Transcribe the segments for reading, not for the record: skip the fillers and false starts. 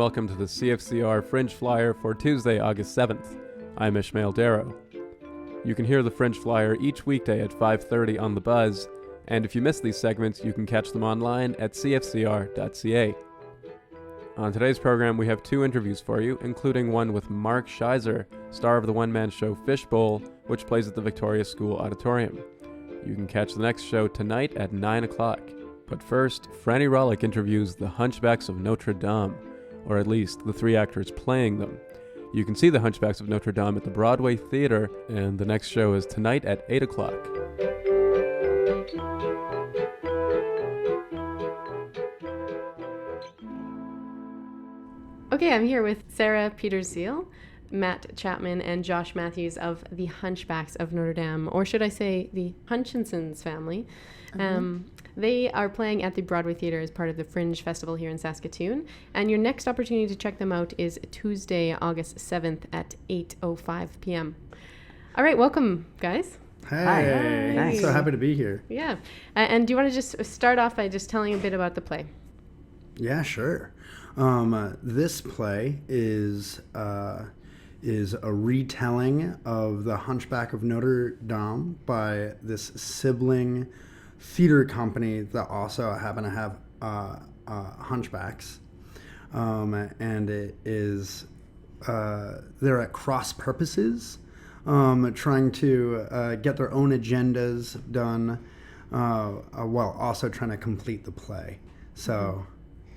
welcome to the CFCR Fringe Flyer for Tuesday, August 7th. I'm Ishmael Darrow. You can hear the Fringe Flyer each weekday at 5:30 on The Buzz, and if you miss these segments, you can catch them online at cfcr.ca. On today's program, we have two interviews for you, including one with Mark Shyzer, star of the one-man show Fishbowl, which plays at the Victoria School Auditorium. You can catch the next show tonight at 9 o'clock. But first, Franny Rollick interviews the Hunchbacks of Notre Dame, or at least the three actors playing them. You can see the Hunchbacks of Notre Dame at the Broadway Theatre, and the next show is tonight at 8 o'clock. Okay, I'm here with Sarah Petersiel, Matt Chapman, and Josh Matthews of the Hunchbacks of Notre Dame, or should I say the Hunchinson family. They are playing at the Broadway Theatre as part of the Fringe Festival here in Saskatoon, and your next opportunity to check them out is Tuesday, August 7th at 8:05 p.m. All right, welcome, guys. Hey, Hi. So happy to be here. Yeah, and do you want to just start off by just telling a bit about the play? Yeah, sure. This play is a retelling of The Hunchback of Notre Dame by this sibling theater company that also happen to have hunchbacks, and it is they're at cross purposes, trying to get their own agendas done while also trying to complete the play. So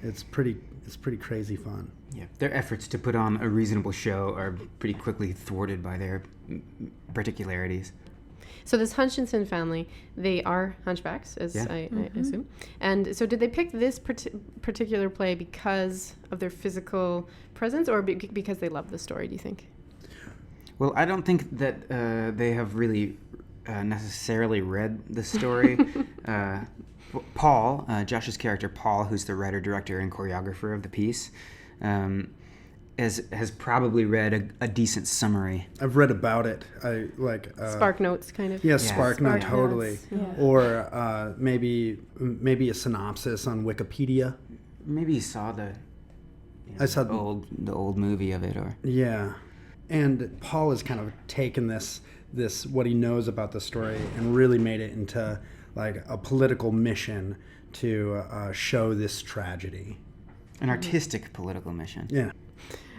it's pretty crazy fun. Yeah, their efforts to put on a reasonable show are pretty quickly thwarted by their particularities. So this Hunchinson family, they are hunchbacks, as I assume. And so did they pick this particular play because of their physical presence, or because they love the story, do you think? Well, I don't think that they have really necessarily read the story. Paul, Josh's character, Paul, who's the writer, director, and choreographer of the piece, has probably read a decent summary. I've read about it. I like Spark Notes, kind of. Yeah, Spark Note, totally. Yeah. Or maybe a synopsis on Wikipedia. Maybe you saw the old movie of it, or yeah. And Paul has kind of taken this what he knows about the story and really made it into like a political mission to show this tragedy. an artistic political mission. Yeah.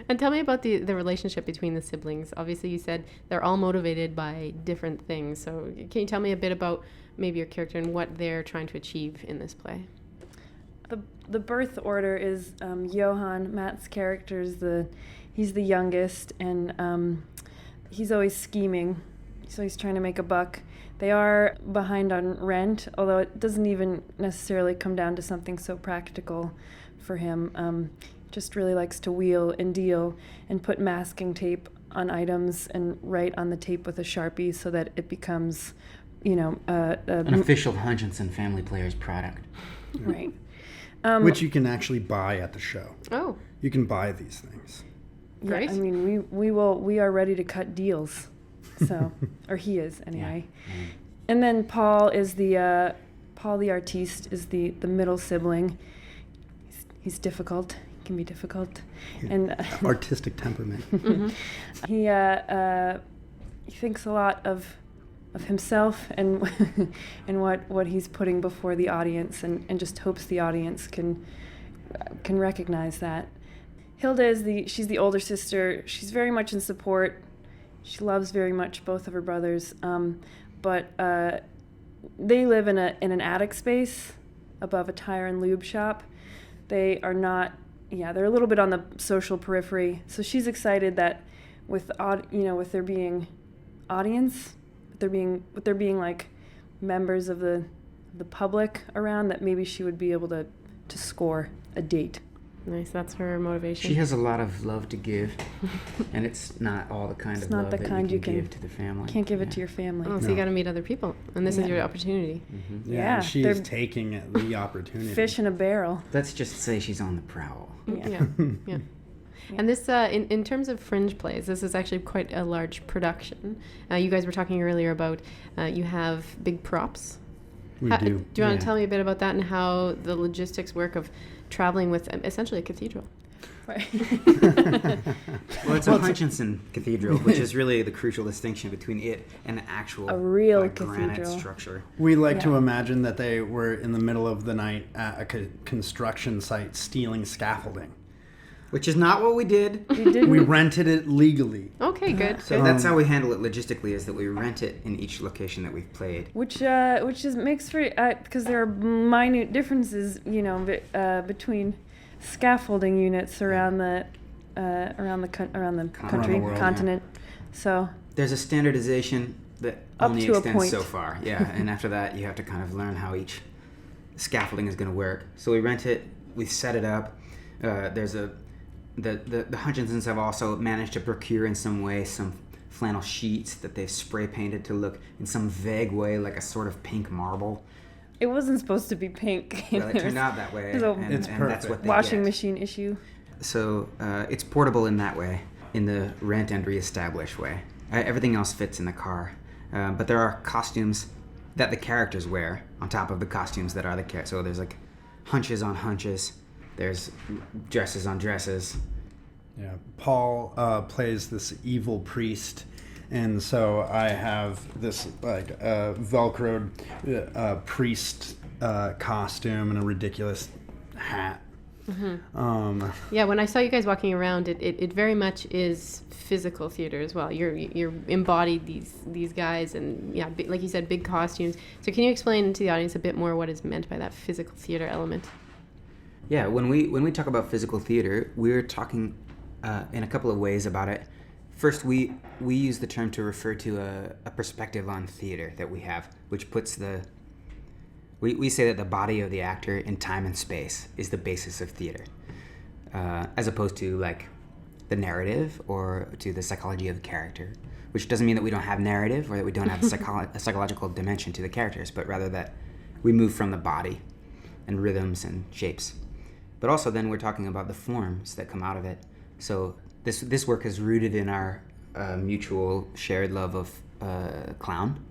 And tell me about the relationship between the siblings. Obviously, you said they're all motivated by different things. So can you tell me a bit about maybe your character and what they're trying to achieve in this play? The birth order is Johann, Matt's character, he's the youngest, and he's always scheming. So he's trying to make a buck. They are behind on rent, although it doesn't even necessarily come down to something so practical for him. Just really likes to wheel and deal and put masking tape on items and write on the tape with a Sharpie so that it becomes, an official Hunchinson family player's product. Right. Which you can actually buy at the show. Oh. You can buy these things. Great. Yeah, I mean, we are ready to cut deals. So, or he is anyway. Yeah. And then Paul the artiste is the middle sibling. He's difficult. He can be difficult. Yeah. And artistic temperament. Mm-hmm. He thinks a lot of himself and and what he's putting before the audience, and just hopes the audience can recognize that. Hilda she's the older sister. She's very much in support. She loves very much both of her brothers, but they live in an attic space above a tire and lube shop. They are not, they're a little bit on the social periphery. So she's excited that with there being audience, with there being like members of the public around, that maybe she would be able to score a date. Nice, that's her motivation. She has a lot of love to give, and it's not all the kind of love that you can give to the family. Can't give it to your family. Oh, so you got to meet other people, and this is your opportunity. Mm-hmm. Yeah, she is taking the opportunity. Fish in a barrel. Let's just say she's on the prowl. Yeah. And this, in terms of Fringe plays, this is actually quite a large production. You guys were talking earlier about you have big props. We do. Do you want to tell me a bit about that and how the logistics work of traveling with essentially a cathedral? Right. Well, it's a Hunchinson cathedral, which is really the crucial distinction between it and the actual A real granite cathedral. structure. We like to Yeah. imagine that they were in the middle of the night at a construction site stealing scaffolding. Which is not what we did. We didn't. We rented it legally. Okay, good. So that's how we handle it logistically, is that we rent it in each location that we've played. Which is makes for because there are minute differences, between scaffolding units around the country world, continent. So There's a standardization that Up only to a extends point. so far. Yeah, and after that, you have to kind of learn how each scaffolding is going to work. So we rent it, we set it up. The Hunchinsons have also managed to procure in some way some flannel sheets that they've spray painted to look in some vague way like a sort of pink marble. it wasn't supposed to be pink. Well, it turned out that way, There's a and that's perfect. what they washing get. machine issue. So it's portable in that way, in the rent and reestablish way. Everything else fits in the car, but there are costumes that the characters wear on top of the costumes that are the characters. So there's like hunches on hunches. There's dresses on dresses. Yeah, Paul plays this evil priest, and so I have this like Velcroed priest costume and a ridiculous hat. Yeah, when I saw you guys walking around, it very much is physical theater as well. You're embodied these guys, and yeah, like you said, big costumes. So can you explain to the audience a bit more what is meant by that physical theater element? Yeah, when we talk about physical theater, we're talking in a couple of ways about it. First, we use the term to refer to a perspective on theater that we have, which puts we say that the body of the actor in time and space is the basis of theater, as opposed to like the narrative or to the psychology of the character, which doesn't mean that we don't have narrative or that we don't have a psychological dimension to the characters, but rather that we move from the body and rhythms and shapes. But also then we're talking about the forms that come out of it. So this work is rooted in our mutual shared love of clown,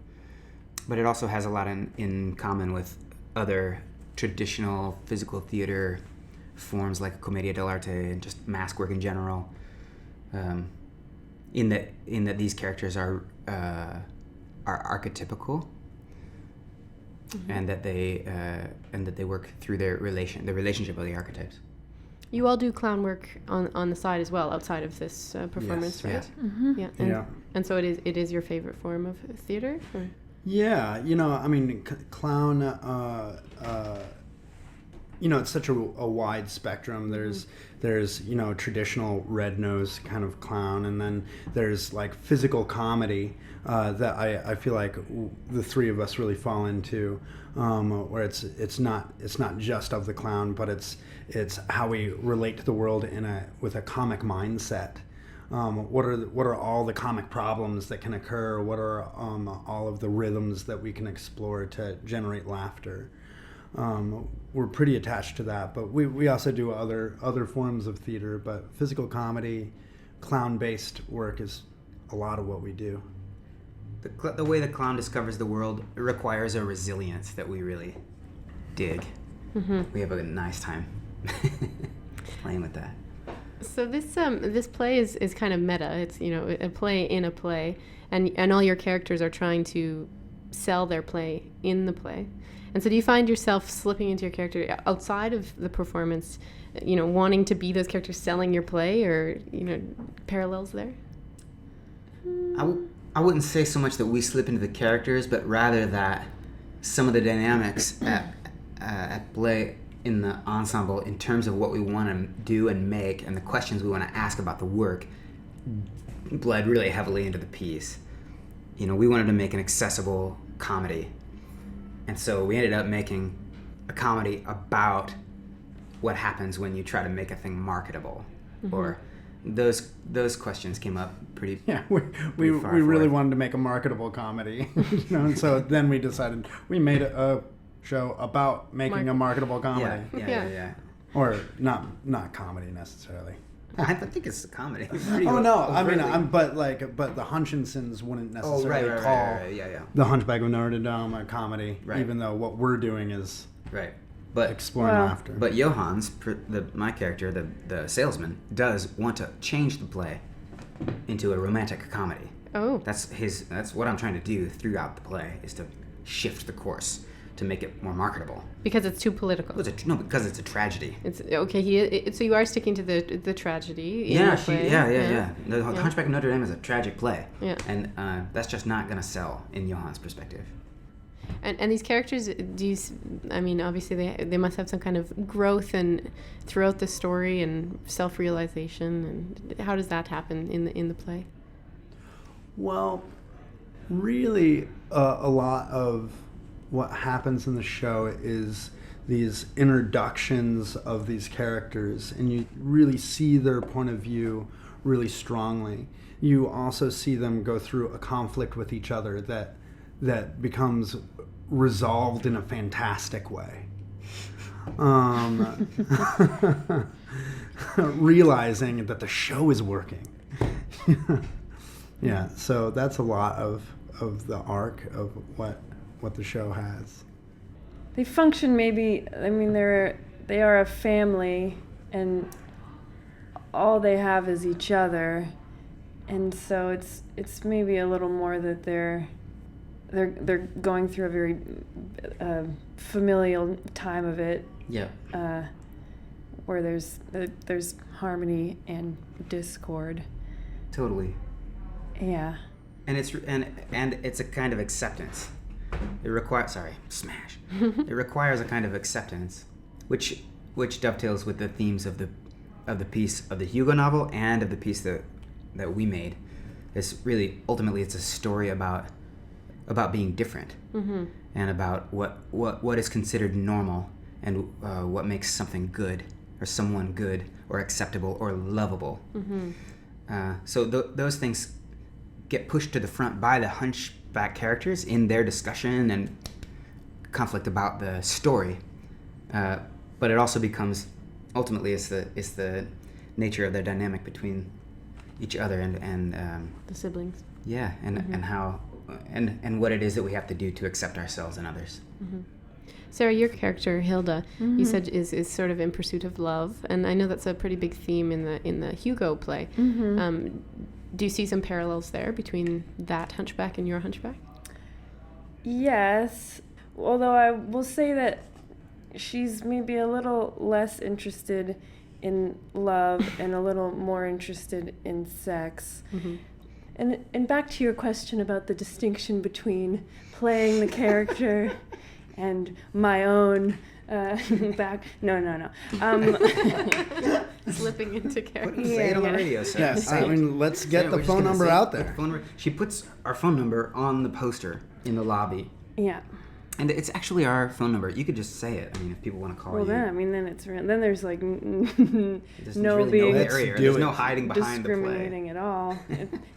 but it also has a lot in common with other traditional physical theater forms like commedia dell'arte and just mask work in general. In that these characters are archetypical, and that they work through the relationship of the archetypes. You all do clown work on the side as well, outside of this performance, Yes, right? yes. Mm-hmm. Yeah. Yeah. And so it is your favorite form of theater? Or? Yeah, I mean, clown. It's such a wide spectrum. There's traditional red nose kind of clown, and then there's like physical comedy that I feel like the three of us really fall into, where it's not just of the clown, but it's how we relate to the world with a comic mindset. What are all the comic problems that can occur? What are all of the rhythms that we can explore to generate laughter? We're pretty attached to that, but we also do other forms of theater. But physical comedy, clown-based work is a lot of what we do. The way the clown discovers the world requires a resilience that we really dig. Mm-hmm. We have a nice time playing with that. So this play is kind of meta. It's a play in a play, and all your characters are trying to sell their play in the play. And so do you find yourself slipping into your character outside of the performance, wanting to be those characters selling your play, or parallels there? I wouldn't say so much that we slip into the characters, but rather that some of the dynamics at play in the ensemble, in terms of what we want to do and make and the questions we want to ask about the work, bled really heavily into the piece. We wanted to make an accessible comedy, and so we ended up making a comedy about what happens when you try to make a thing marketable. Mm-hmm. Or those questions came up pretty. Yeah, we really wanted to make a marketable comedy, and so then we decided we made a show about making a marketable comedy. Yeah. Or not comedy necessarily. I think it's a comedy. But the Hunchinsons wouldn't necessarily call right. the Hunchback of Notre Dame a comedy, right. even though what we're doing is right. But explore laughter. But Johann's, my character, the salesman, does want to change the play into a romantic comedy. Oh. That's what I'm trying to do throughout the play, is to shift the course to make it more marketable. Because it's too political. Because it's a tragedy. It's okay. So you are sticking to the tragedy. In Yeah, the play. The Hunchback of Notre Dame is a tragic play. Yeah. And that's just not going to sell in Johann's perspective. And these characters, obviously they must have some kind of growth and throughout the story and self-realization. And how does that happen in the play? Well, really, a lot of what happens in the show is these introductions of these characters, and you really see their point of view really strongly. You also see them go through a conflict with each other that becomes resolved in a fantastic way. Realizing that the show is working. Yeah, so that's a lot of the arc of what the show has. They function maybe, they are a family, and all they have is each other, and so it's maybe a little more that they're going through a very familial time of it. Yeah. Where there's harmony and discord. Totally. Yeah. And it's a kind of acceptance. It requires It requires a kind of acceptance, which dovetails with the themes of the piece of the Hugo novel and of the piece that we made. It's really ultimately it's a story about being different, mm-hmm. and about what is considered normal and what makes something good or someone good or acceptable or lovable. Mm-hmm. So those things get pushed to the front by the Hunchback characters in their discussion and conflict about the story, but it also becomes ultimately it's the nature of their dynamic between each other and the siblings. Yeah, and mm-hmm. and how and what it is that we have to do to accept ourselves and others. Mm-hmm. Sarah, your character Hilda, mm-hmm. you said is sort of in pursuit of love, and I know that's a pretty big theme in the Hugo play. Mm-hmm. Do you see some parallels there between that Hunchback and your Hunchback? Yes, although I will say that she's maybe a little less interested in love and a little more interested in sex. Mm-hmm. And back to your question about the distinction between playing the character and my own back. No. Slipping into character. Say it on the radio, Sarah. Yes, let's get the phone number out there. She puts our phone number on the poster in the lobby. Yeah. And it's actually our phone number. You could just say it. If people want to call you. Well, then it's then there's like there's no really being no barrier. There's no hiding behind the play. Discriminating at all.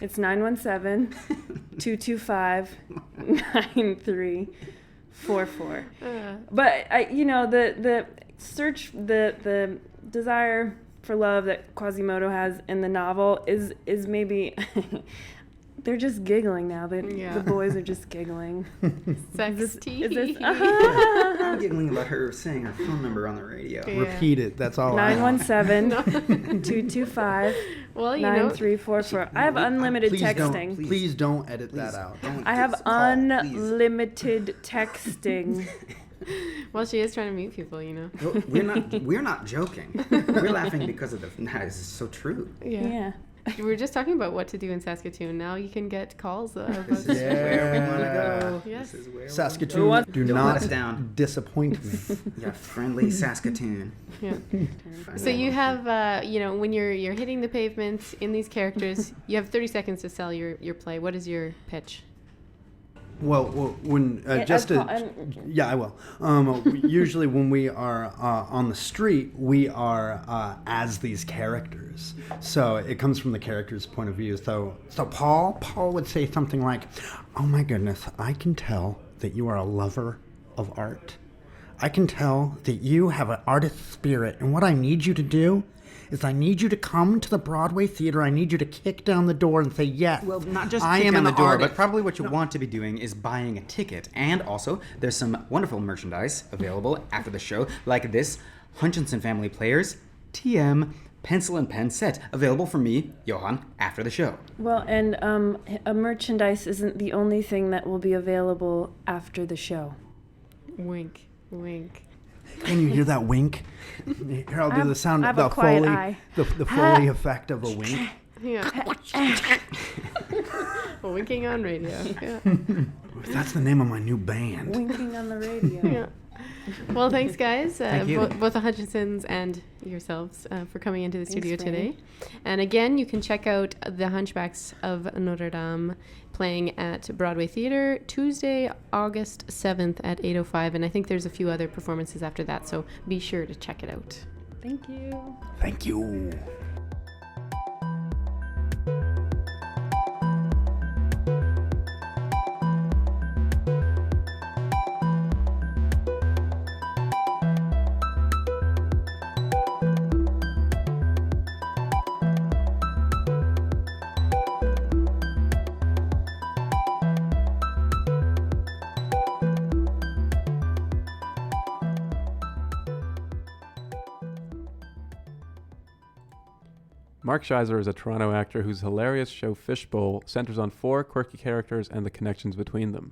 It's 917-225-9344. But the search, the desire for love that Quasimodo has in the novel is maybe. They're just giggling now. The boys are just giggling. Sexy. Is this I'm giggling about her saying her phone number on the radio. Yeah. Repeat it. That's all. 917-225-9344. I have unlimited texting. Please don't edit that out. I have unlimited texting. Well, she is trying to meet people, We're not joking. We're laughing because of that is so true. Yeah. We were just talking about what to do in Saskatoon. Now you can get calls. This is where we want to go. Yes. This is where Saskatoon, do not disappoint me. Yeah, friendly Saskatoon. Yeah. So you have, when you're hitting the pavement in these characters, you have 30 seconds to sell your play. What is your pitch? Well, when I will. Usually, when we are on the street, we are as these characters. So it comes from the character's point of view. So Paul would say something like, "Oh my goodness, I can tell that you are a lover of art. I can tell that you have an artist spirit, and what I need you to do is I need you to come to the Broadway theater. I need you to kick down the door and say, yes, Well, not just I kick am down an the door, artist. but probably what you want to be doing is buying a ticket. And also, there's some wonderful merchandise available after the show, like this Hunchinson Family Players TM pencil and pen set, available for me, Johan, after the show. Well, and a merchandise isn't the only thing that will be available after the show. Wink, wink. Can you hear that wink? Here, I'll do the sound, I have the a quiet Foley, eye. the Foley effect of a wink. Yeah. Winking on radio. Yeah. That's the name of my new band. Winking on the radio. Yeah. Well, thanks, guys. Thank you. Both the Hunchinsons and yourselves for coming into the studio Thanks, today. Franny. And again, you can check out the Hunchbacks of Notre Dame playing at Broadway Theater Tuesday, August 7th at 8:05. And I think there's a few other performances after that, so be sure to check it out. Thank you. Thank you. Mark Shyzer is a Toronto actor whose hilarious show Fishbowl centers on 4 quirky characters and the connections between them.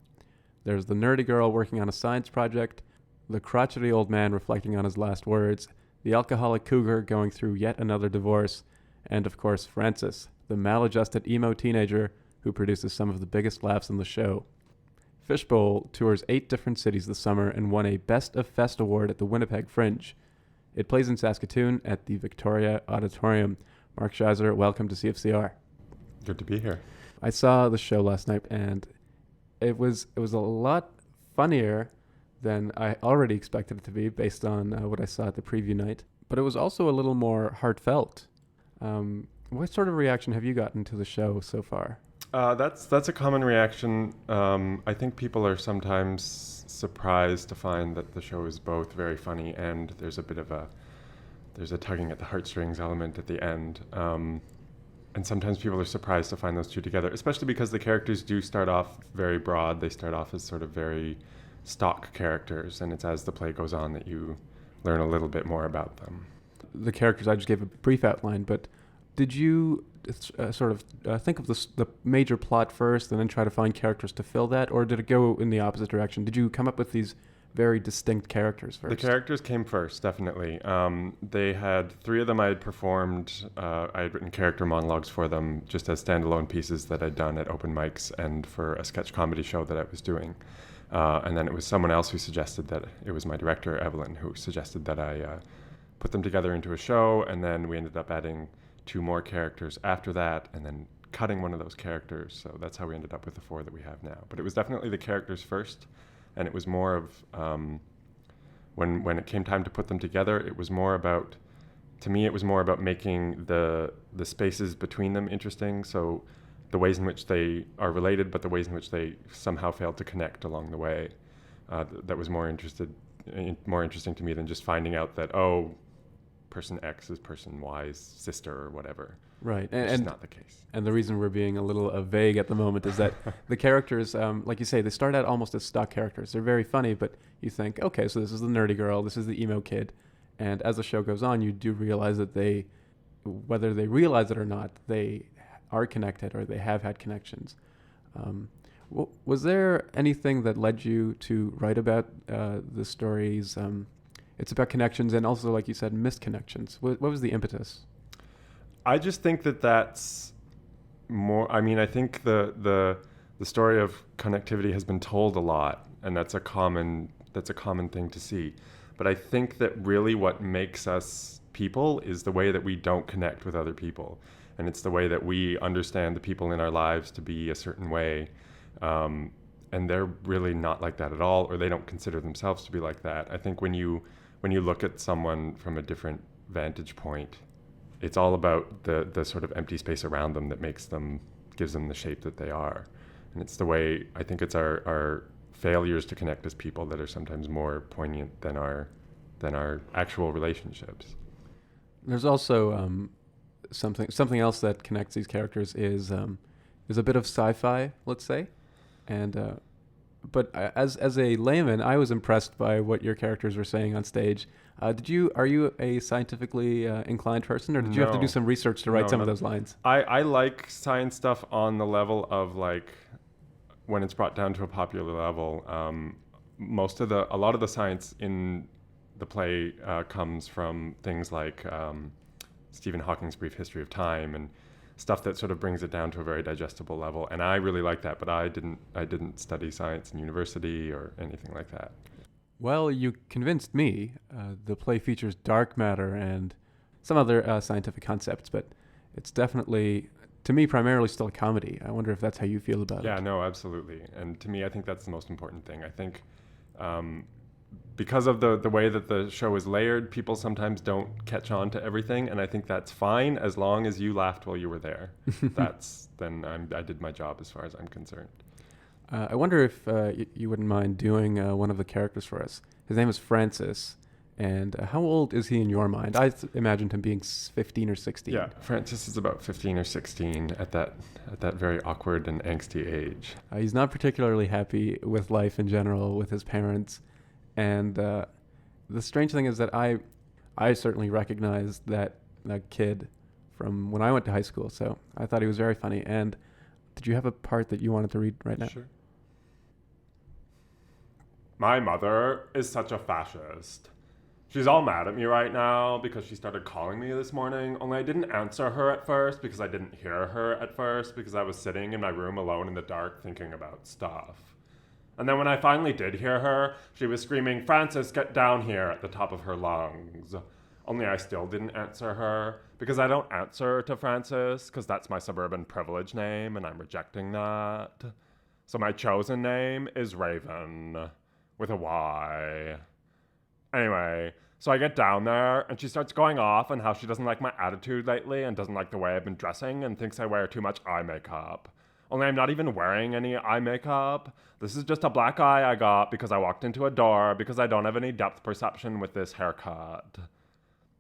There's the nerdy girl working on a science project, the crotchety old man reflecting on his last words, the alcoholic cougar going through yet another divorce, and of course Francis, the maladjusted emo teenager who produces some of the biggest laughs in the show. Fishbowl tours 8 different cities this summer and won a Best of Fest award at the Winnipeg Fringe. It plays in Saskatoon at the Victoria Auditorium. Mark Shyzer, welcome to CFCR. Good to be here. I saw the show last night, and it was a lot funnier than I already expected it to be based on what I saw at the preview night. But it was also a little more heartfelt. What sort of reaction have you gotten to the show so far? That's a common reaction. I think people are sometimes surprised to find that the show is both very funny and there's a bit of a tugging at the heartstrings element at the end. And sometimes people are surprised to find those two together, especially because the characters do start off very broad. They start off as sort of very stock characters, and it's as the play goes on that you learn a little bit more about them. The characters, I just gave a brief outline, but did you think of the major plot first and then try to find characters to fill that, or did it go in the opposite direction? Did you come up with these very distinct characters first? The characters came first, definitely. They had 3 of them I had performed. I had written character monologues for them just as standalone pieces that I'd done at open mics and for a sketch comedy show that I was doing. And then it was someone else who suggested that, it was my director, Evelyn, who suggested that I put them together into a show, and then we ended up adding 2 more characters after that, and then cutting one of those characters. So that's how we ended up with the 4 that we have now. But it was definitely the characters first. And it was more of, when it came time to put them together, it was more about, to me, it was more about making the spaces between them interesting. So the ways in which they are related, but the ways in which they somehow failed to connect along the way. That was more interesting to me than just finding out that, oh, person X is person Y's sister or whatever. Right. Which is not the case. And the reason we're being a little vague at the moment is that the characters, like you say, they start out almost as stock characters. They're very funny, but you think, okay, so this is the nerdy girl, this is the emo kid. And as the show goes on, you do realize that they, whether they realize it or not, they are connected or they have had connections. Was there anything that led you to write about the stories? It's about connections and also, like you said, missed connections. What was the impetus? I just think that's more. I mean, I think the story of connectivity has been told a lot, and that's a common thing to see. But I think that really what makes us people is the way that we don't connect with other people, and it's the way that we understand the people in our lives to be a certain way, and they're really not like that at all, or they don't consider themselves to be like that. I think when you look at someone from a different vantage point, it's all about the sort of empty space around them that gives them the shape that they are. And it's the way, I think it's our failures to connect as people that are sometimes more poignant than our actual relationships. There's also something else that connects these characters is a bit of sci-fi, let's say, and but as a layman, I was impressed by what your characters were saying on stage. Are you a scientifically inclined person, or did you have to do some research to write some of those lines? I like science stuff on the level of like when it's brought down to a popular level. A lot of the science in the play comes from things like Stephen Hawking's Brief History of Time and stuff that sort of brings it down to a very digestible level. And I really like that, but I didn't study science in university or anything like that. Well, you convinced me. The play features dark matter and some other scientific concepts, but it's definitely, to me, primarily still a comedy. I wonder if that's how you feel about it. Yeah, no, absolutely. And to me, I think that's the most important thing. I think because of the way that the show is layered, people sometimes don't catch on to everything, and I think that's fine as long as you laughed while you were there. I did my job as far as I'm concerned. I wonder if you wouldn't mind doing one of the characters for us. His name is Francis, and how old is he in your mind? I imagined him being 15 or 16. Yeah, Francis is about 15 or 16 at that very awkward and angsty age. He's not particularly happy with life in general, with his parents. And the strange thing is that I certainly recognized that kid from when I went to high school, so I thought he was very funny. And did you have a part that you wanted to read right now? Sure. My mother is such a fascist. She's all mad at me right now because she started calling me this morning, only I didn't answer her at first because I didn't hear her at first because I was sitting in my room alone in the dark thinking about stuff. And then when I finally did hear her, she was screaming, "Francis, get down here," at the top of her lungs. Only I still didn't answer her because I don't answer to Francis because that's my suburban privilege name and I'm rejecting that. So my chosen name is Raven with a Y. Anyway, so I get down there and she starts going off on how she doesn't like my attitude lately and doesn't like the way I've been dressing and thinks I wear too much eye makeup. Only I'm not even wearing any eye makeup. This is just a black eye I got because I walked into a door because I don't have any depth perception with this haircut.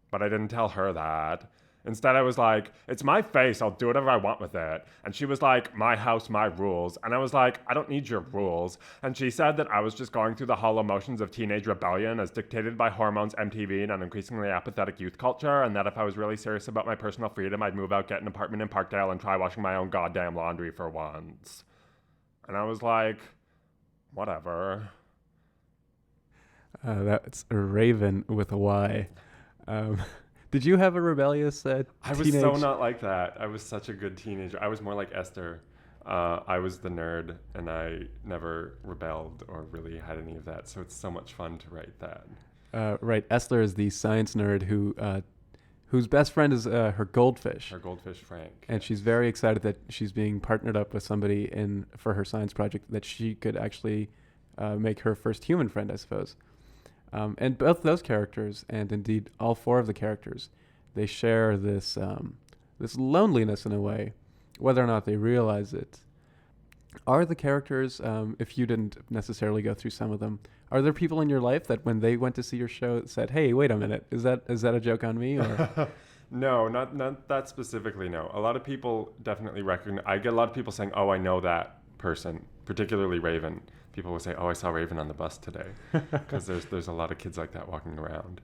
But I didn't tell her that. Instead, I was like, "It's my face, I'll do whatever I want with it." And she was like, "My house, my rules." And I was like, "I don't need your rules." And she said that I was just going through the hollow motions of teenage rebellion as dictated by hormones, MTV, and an increasingly apathetic youth culture, and that if I was really serious about my personal freedom, I'd move out, get an apartment in Parkdale, and try washing my own goddamn laundry for once. And I was like, whatever. That's a Raven with a Y. Did you have a rebellious teenage? I was so not like that. I was such a good teenager. I was more like Esther. I was the nerd, and I never rebelled or really had any of that. So it's so much fun to write that. Right. Esther is the science nerd whose best friend is her goldfish. Her goldfish, Frank. And she's very excited that she's being partnered up with somebody for her science project that she could actually make her first human friend, I suppose. And both those characters, and indeed all four of the characters, they share this loneliness in a way, whether or not they realize it. Are the characters, if you didn't necessarily go through some of them, are there people in your life that when they went to see your show said, "Hey, wait a minute, is that a joke on me?" Or? No, not that specifically, no. A lot of people definitely recognize. I get a lot of people saying, "Oh, I know that person," particularly Raven. People will say, "Oh, I saw Raven on the bus today," because there's a lot of kids like that walking around.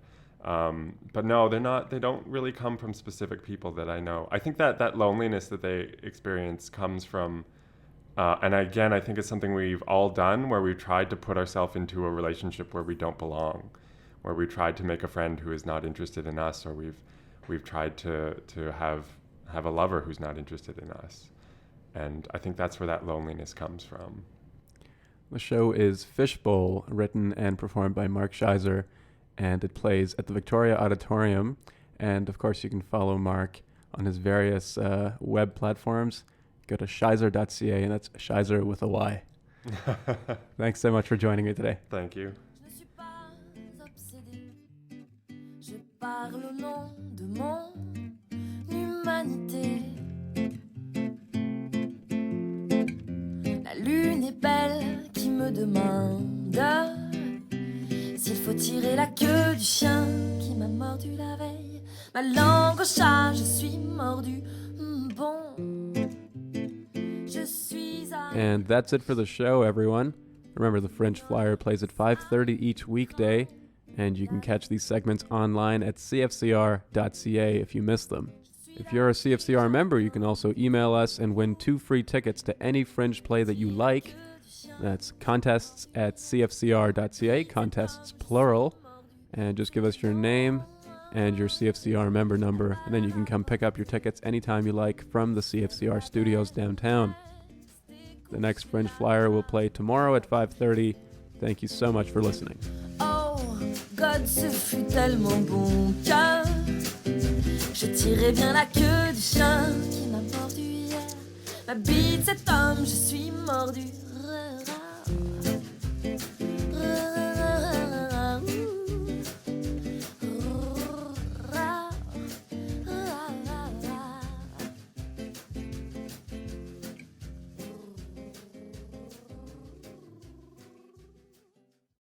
But no, they're not. They don't really come from specific people that I know. I think that loneliness that they experience comes from, and again, I think it's something we've all done, where we've tried to put ourselves into a relationship where we don't belong, where we tried to make a friend who is not interested in us, or we've tried to have a lover who's not interested in us, and I think that's where that loneliness comes from. The show is Fishbowl, written and performed by Mark Shyzer, and it plays at the Victoria Auditorium. And of course, you can follow Mark on his various web platforms. Go to shyzer.ca, and that's Shyzer with a Y. Thanks so much for joining me today. Thank you. Je parle au nom de mon humanité. La lune est belle qui me demande s'il faut tirer la queue du chien qui m'a mordu la veille. ma langue au chat, je suis mordu. Bon, je suis un... And that's it for the show, everyone. Remember, the Fringe Flyer plays at 5:30 each weekday, and you can catch these segments online at cfcr.ca if you miss them. If you're a CFCR member, you can also email us and win 2 free tickets to any Fringe play that you like. That's contests@cfcr.ca, contests plural, and just give us your name and your CFCR member number, and then you can come pick up your tickets anytime you like from the CFCR studios downtown. The next Fringe Flyer will play tomorrow at 5:30. Thank you so much for listening. Oh, God, ce fut tellement bon que je tirais bien la queue du chien qui m'a mordu hier. Ma bite, cet homme, je suis mordu.